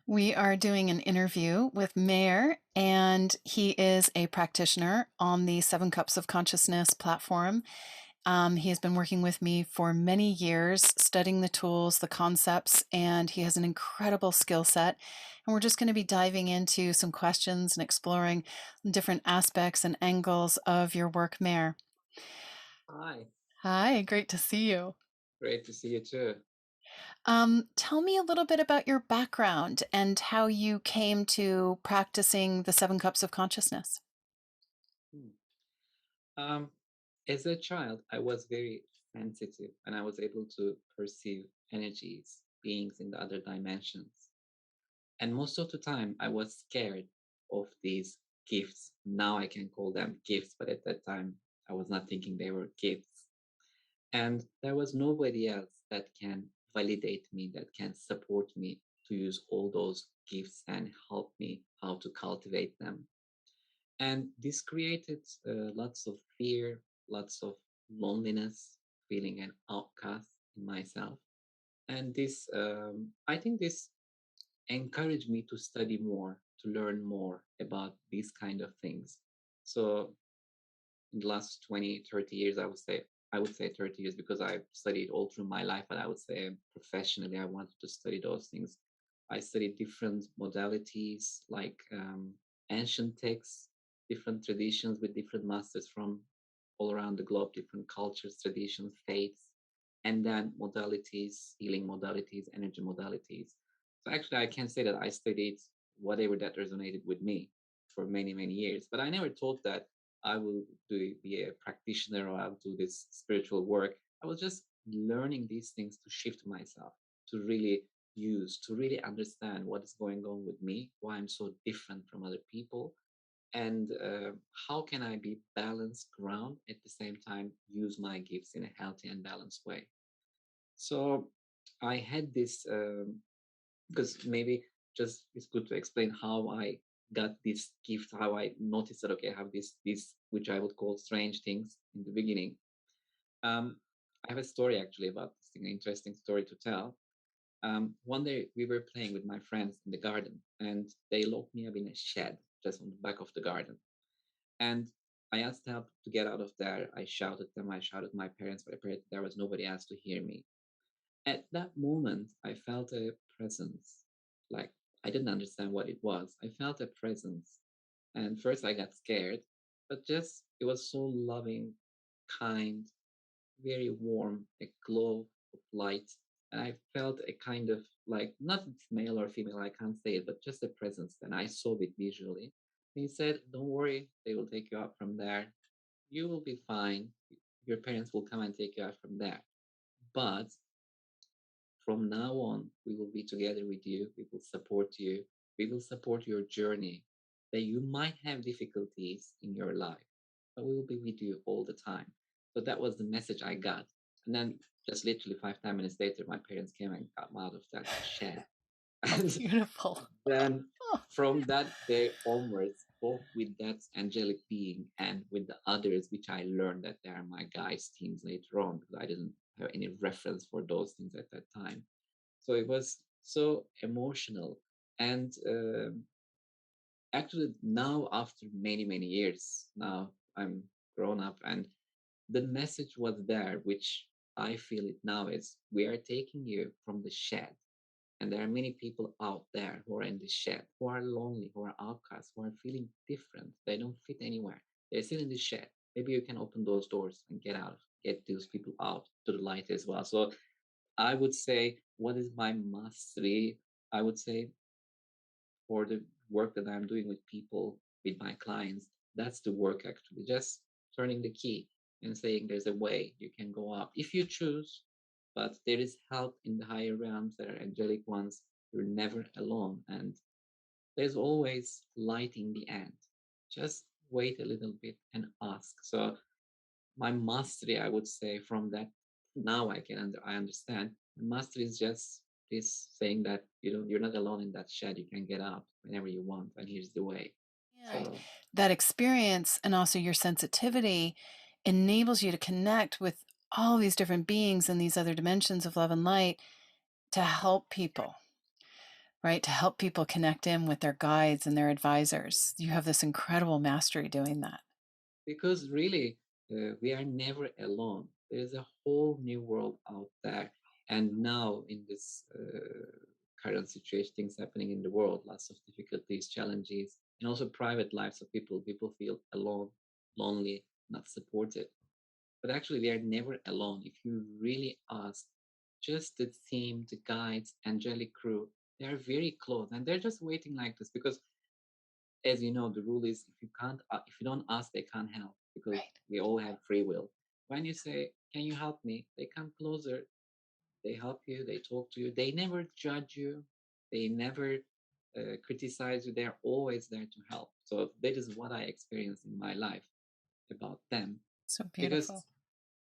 We are doing an interview with Meir, and he is a practitioner on the Seven Cups of Consciousness platform. He has been working with me for many years, studying the tools, the concepts, and he has an incredible skill set. And we're just going to be diving into some questions and exploring different aspects and angles of your work, Meir. Hi, Hi, great to see you. great to see you too. Tell me a little bit about your background and how you came to practicing the Seven Cups of Consciousness. Hmm. Um, as a child, I was very sensitive and I was able to perceive energies, beings in the other dimensions. And most of the time, I was scared of these gifts. Now I can call them gifts, but at that time, I was not thinking they were gifts. And there was nobody else that can validate me, that can support me to use all those gifts and help me how to cultivate them. And this created lots of fear, lots of loneliness, feeling an outcast in myself. And I think this encouraged me to study more, to learn more about these kind of things. So in the last 20, 30 years, I would say 30 years because I've studied all through my life, but I would say professionally, I wanted to study those things. I studied different modalities like ancient texts, different traditions with different masters from all around the globe, different cultures, traditions, faiths, and then modalities, healing modalities, energy modalities. So actually, I can say that I studied whatever that resonated with me for many, many years, but I never thought that I will be a practitioner or I'll do this spiritual work. I was just learning these things to shift myself, to really use, to really understand what is going on with me, why I'm so different from other people, and how can I be balanced ground at the same time use my gifts in a healthy and balanced way. So I had this because maybe just it's good to explain how I got this gift, how I noticed that okay, I have this which I would call strange things in the beginning. Um, I have a story actually about this thing, an interesting story to tell. One day we were playing with my friends in the garden, and they locked me up in a shed just on the back of the garden. And I asked help to get out of there. I shouted them. I shouted my parents, but apparently there was nobody else to hear me. At that moment, I felt a presence. Like I didn't understand what it was. I felt a presence. And first I got scared, but just it was so loving, kind, very warm, a glow of light. And I felt a kind of like not male or female, I can't say it, but just a presence. And I saw it visually. And he said, don't worry, they will take you out from there. You will be fine. Your parents will come and take you out from there. But from now on, we will be together with you. We will support you. We will support your journey. That you might have difficulties in your life, but we will be with you all the time. So that was the message I got. And then just literally 5, 10 minutes later, my parents came and got me out of that shed. Oh, And beautiful. then from that day onwards, both with that angelic being and with the others, which I learned that they are my guys' teams later on, because I didn't have any reference for those things at that time. So it was so emotional. And actually, now after many, many years, now I'm grown up, and the message was there, which I feel it now is we are taking you from the shed. And there are many people out there who are in the shed, who are lonely, who are outcasts, who are feeling different. They don't fit anywhere. They're still in the shed. Maybe you can open those doors and get those people out to the light as well. So I would say, what is my mastery? I would say for the work that I'm doing with people, with my clients, that's the work actually. Just turning the key and saying there's a way you can go up if you choose, but there is help in the higher realms, there are angelic ones. You're never alone, and there's always light in the end. Just wait a little bit and ask. So my mastery, I would say, from that now I understand. Mastery is just this saying that you're not alone in that shed. You can get out whenever you want, and here's the way. And So that experience and also your sensitivity enables you to connect with all these different beings and these other dimensions of love and light to help people. right? To help people connect in with their guides and their advisors. You have this incredible mastery doing that. Because really, we are never alone. There's a whole new world out there. And now, in this current situation, things happening in the world, lots of difficulties, challenges, and also private lives of people. People feel alone, lonely, not supported. But actually, we are never alone. If you really ask, just the team, the guides, angelic crew, they are very close, and they're just waiting like this because, as you know, the rule is if you don't ask, they can't help because Right. we all have free will. When you say, "Can you help me?" They come closer, they help you, they talk to you, they never judge you, they never criticize you. They're always there to help. So that is what I experienced in my life about them, So because beautiful.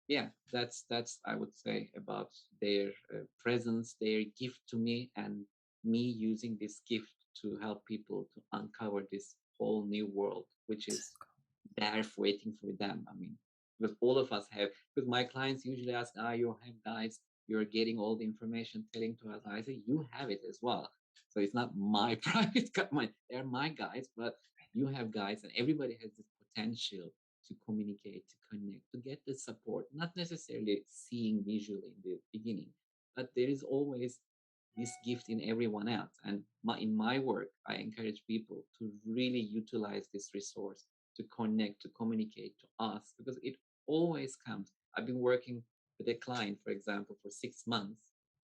yeah, that's I would say about their presence, their gift to me, and me using this gift to help people to uncover this whole new world, which So is there waiting for them. I mean, because all of us have, because my clients usually ask, you have guys, you're getting all the information telling to us. I say, you have it as well. So it's not my private guy, they're my guys, but you have guys, and everybody has this potential to communicate, to connect, to get the support, not necessarily seeing visually in the beginning, but there is always this gift in everyone else. And in my work, I encourage people to really utilize this resource to connect, to communicate, to ask, because it always comes. I've been working with a client, for example, for 6 months.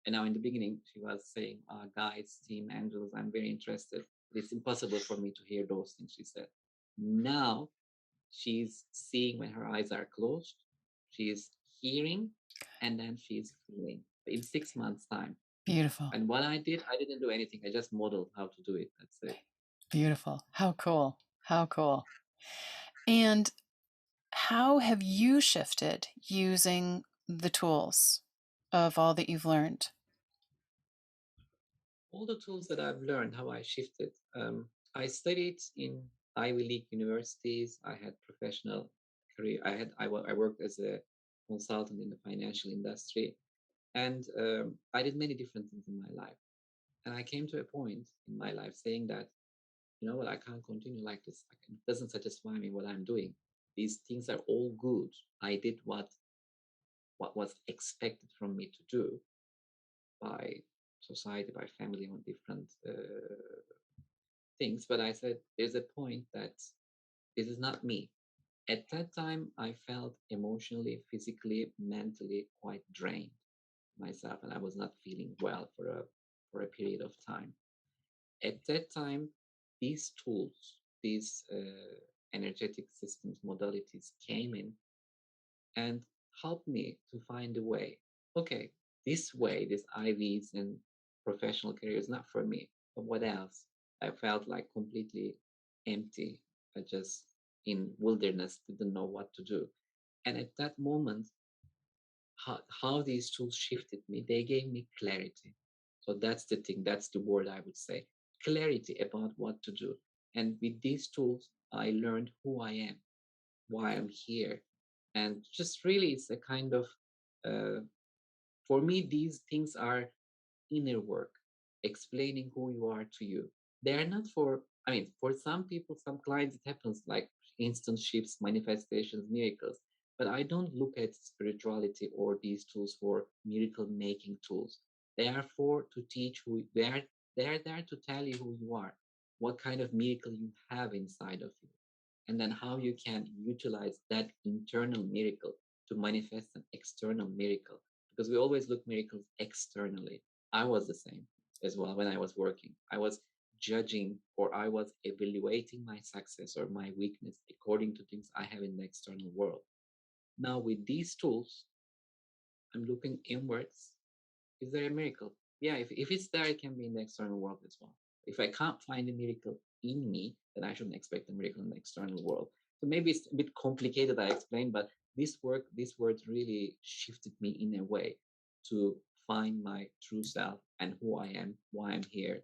And now in the beginning, she was saying, guides, team, angels, I'm very interested. It's impossible for me to hear those things, she said. Now she's seeing when her eyes are closed, she's hearing, and then she's feeling in 6 months' time. beautiful. And what I did, I didn't do anything. I just modeled how to do it. That's it. Beautiful. How cool. How cool. And how have you shifted using the tools of all that you've learned? All the tools that I've learned, how I shifted. I studied in Ivy League universities. I had professional career. I worked as a consultant in the financial industry, and I did many different things in my life. And I came to a point in my life saying that, you know what, I can't continue like this. It doesn't satisfy me what I'm doing. These things are all good. I did what was expected from me to do by society, by family, on different things. But I said, there's a point that this is not me. At that time, I felt emotionally, physically, mentally quite drained myself, and I was not feeling well for a period of time. At that time, these tools, these energetic systems, modalities came in and helped me to find a way. Okay, this way, this IVs and professional career is not for me. But what else? I felt like completely empty. I just in wilderness, didn't know what to do. And at that moment, how these tools shifted me, they gave me clarity. So that's the thing, that's the word I would say. Clarity about what to do. And with these tools, I learned who I am, why I'm here. And just really, it's a kind of, uh, for me, these things are inner work, explaining who you are to you. They are not for, I mean, for some people, some clients, it happens like instant shifts, manifestations, miracles. But I don't look at spirituality or these tools for miracle making tools. They are for to teach who they are there to tell you who you are, what kind of miracle you have inside of you, and then how you can utilize that internal miracle to manifest an external miracle. Because we always look miracles externally. I was the same as well when I was working. I was judging, or I was evaluating my success or my weakness according to things I have in the external world. Now, with these tools, I'm looking inwards. Is there a miracle? Yeah, if it's there, it can be in the external world as well. If I can't find a miracle in me, then I shouldn't expect a miracle in the external world. So maybe it's a bit complicated, I explained, but these words really shifted me in a way to find my true self and who I am, why I'm here,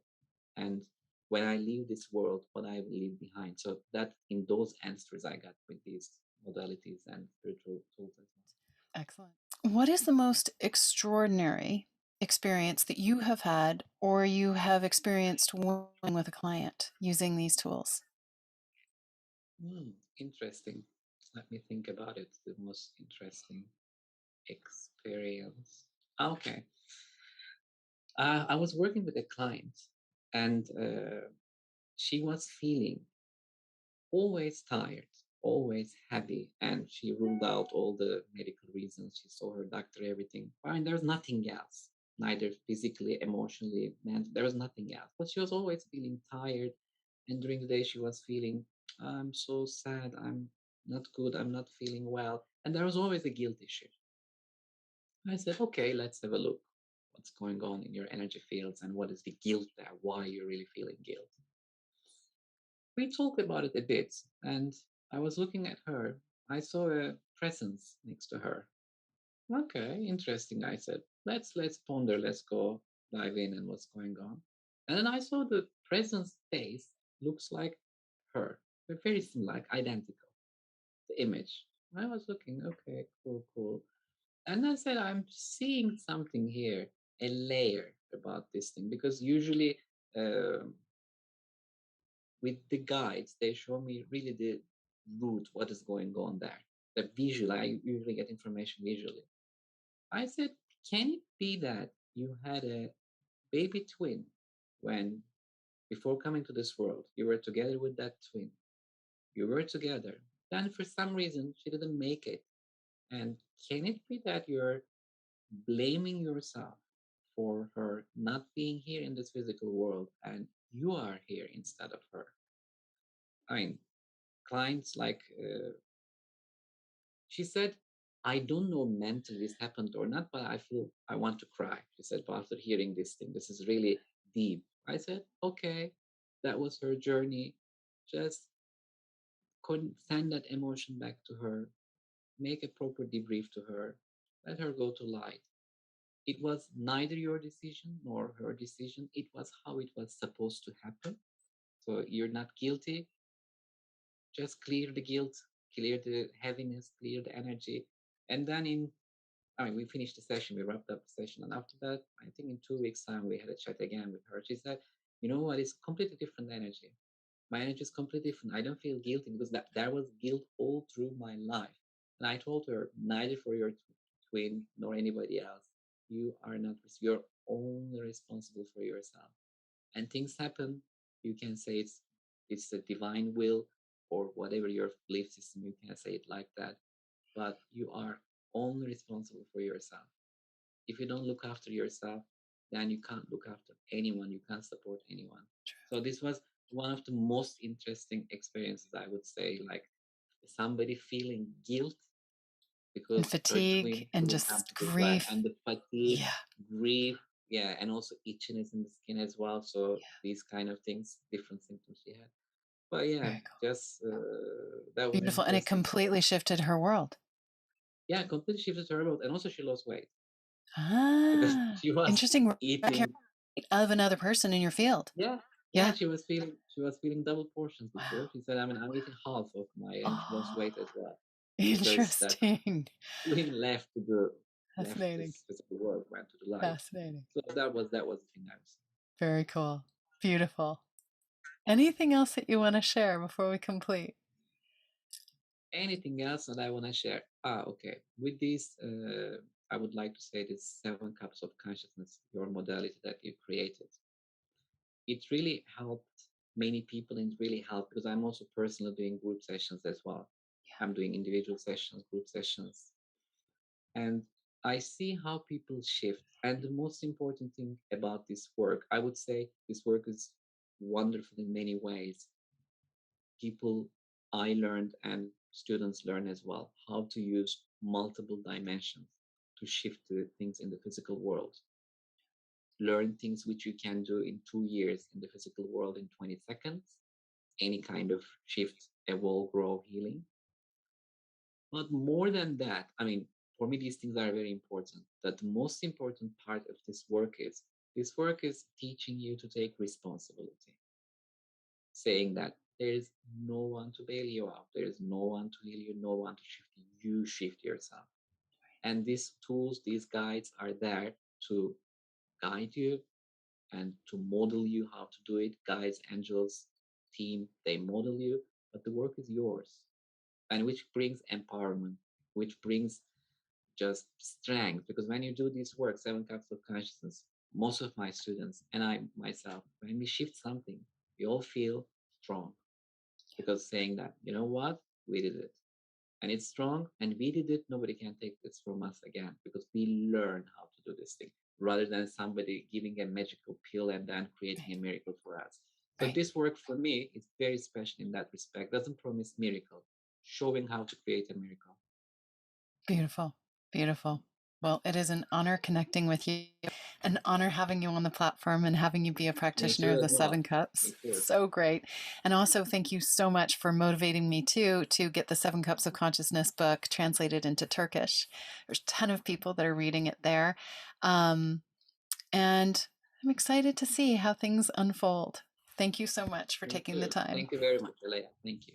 and when I leave this world, what I will leave behind. So that in those answers I got with these modalities and spiritual tools as well. Excellent. What is the most extraordinary experience that you have had or you have experienced working with a client using these tools? Interesting. Let me think about it. The most interesting experience. Okay. I was working with a client, and she was feeling always tired, always heavy, and she ruled out all the medical reasons. She saw her doctor, everything fine. There was nothing else, neither physically, emotionally, mentally. There was nothing else. But she was always feeling tired, and during the day she was feeling, I'm so sad. I'm not good. I'm not feeling well, and there was always a guilt issue. I said, okay, let's have a look. What's going on in your energy fields, and what is the guilt there? Why you're really feeling guilt? We talked about it a bit, and I was looking at her. I saw a presence next to her. Okay, interesting. I said, let's ponder. Let's go dive in and what's going on. And then I saw the presence face looks like her. They're very similar, like identical. The image. I was looking. Okay, cool, cool. And I said, I'm seeing something here, a layer about this thing, because usually um with the guides, they show me really the root, what is going on there. The visual, I usually get information visually. I said, can it be that you had a baby twin when, before coming to this world, you were together with that twin? You were together. Then for some reason, she didn't make it. And can it be that you're blaming yourself for her not being here in this physical world and you are here instead of her? I mean, clients like she said, I don't know mentally this happened or not, but I feel I want to cry. She said, but after hearing this thing, this is really deep. I said, okay, that was her journey. Just send that emotion back to her, make a proper debrief to her, let her go to light. It was neither your decision nor her decision. It was how it was supposed to happen. So you're not guilty. Just clear the guilt, clear the heaviness, clear the energy. And then we finished the session, we wrapped up the session. And after that, I think in 2 weeks' time, we had a chat again with her. She said, you know what? It's completely different energy. My energy is completely different. I don't feel guilty because there was guilt all through my life. And I told her, neither for your twin nor anybody else. You are not, you're only responsible for yourself. And things happen. You can say it's the divine will or whatever your belief system, you can say it like that. But you are only responsible for yourself. If you don't look after yourself, then you can't look after anyone. You can't support anyone. So this was one of the most interesting experiences, I would say, like somebody feeling guilt And because her twin fatigue and couldn't come just to this life, grief. and the fatigue, Yeah. grief, yeah, and also itchiness in the skin as well. So Yeah. these kind of things, different symptoms she had. But yeah, Very cool. just that was Beautiful. And it interesting. completely shifted her world. Yeah, completely shifted her world, and also she lost weight because Ah, she was interesting. eating. Of another person in your field. Yeah, yeah, Yeah. she was feeling double portions Wow. before. She said, I mean, I'm eating half of my, and she lost Oh, weight as well because that interesting. twin left Fascinating. this physical world, went to the light. Fascinating. So that was the thing I was. Very cool. Beautiful. Anything else that you want to share before we complete? Anything else that I want to share? Okay. With this, I would like to say this 7 cups of consciousness, your modality that you created. It really helped many people and really helped because I'm also personally doing group sessions as well. I'm doing individual sessions, group sessions, and I see how people shift. And the most important thing about this work, I would say this work is wonderful in many ways. People, I learned, and students learn as well, how to use multiple dimensions to shift the things in the physical world. Learn things which you can do in 2 years in the physical world in 20 seconds. Any kind of shift, evolve, grow, healing. But more than that, I mean, for me, these things are very important. That the most important part of this work is teaching you to take responsibility, saying that there is no one to bail you out, there is no one to heal you, no one to shift you, you shift yourself. And these tools, these guides are there to guide you and to model you how to do it. Guides, angels, team, they model you, but the work is yours. And which brings empowerment, which brings just strength. Because when you do this work, 7 cups of consciousness, most of my students and I myself, when we shift something, we all feel strong because saying that, you know what, we did it. And it's strong and we did it. Nobody can take this from us again because we learn how to do this thing rather than somebody giving a magical pill and then creating a Right. miracle for us. So Right. this work for me is very special in that respect. Doesn't promise miracle, showing how to create a miracle. Beautiful. Beautiful. Well, it is an honor connecting with you, an honor having you on the platform and having you be a Me practitioner too of as the well. seven cups. Me too. So great. And also thank you so much for motivating me too to get the Seven Cups of Consciousness book translated into Turkish. There's a ton of people that are reading it there. Um, and I'm excited to see how things unfold. Thank you so much for Me taking the too. time. Thank you very much, Aleya. Thank you.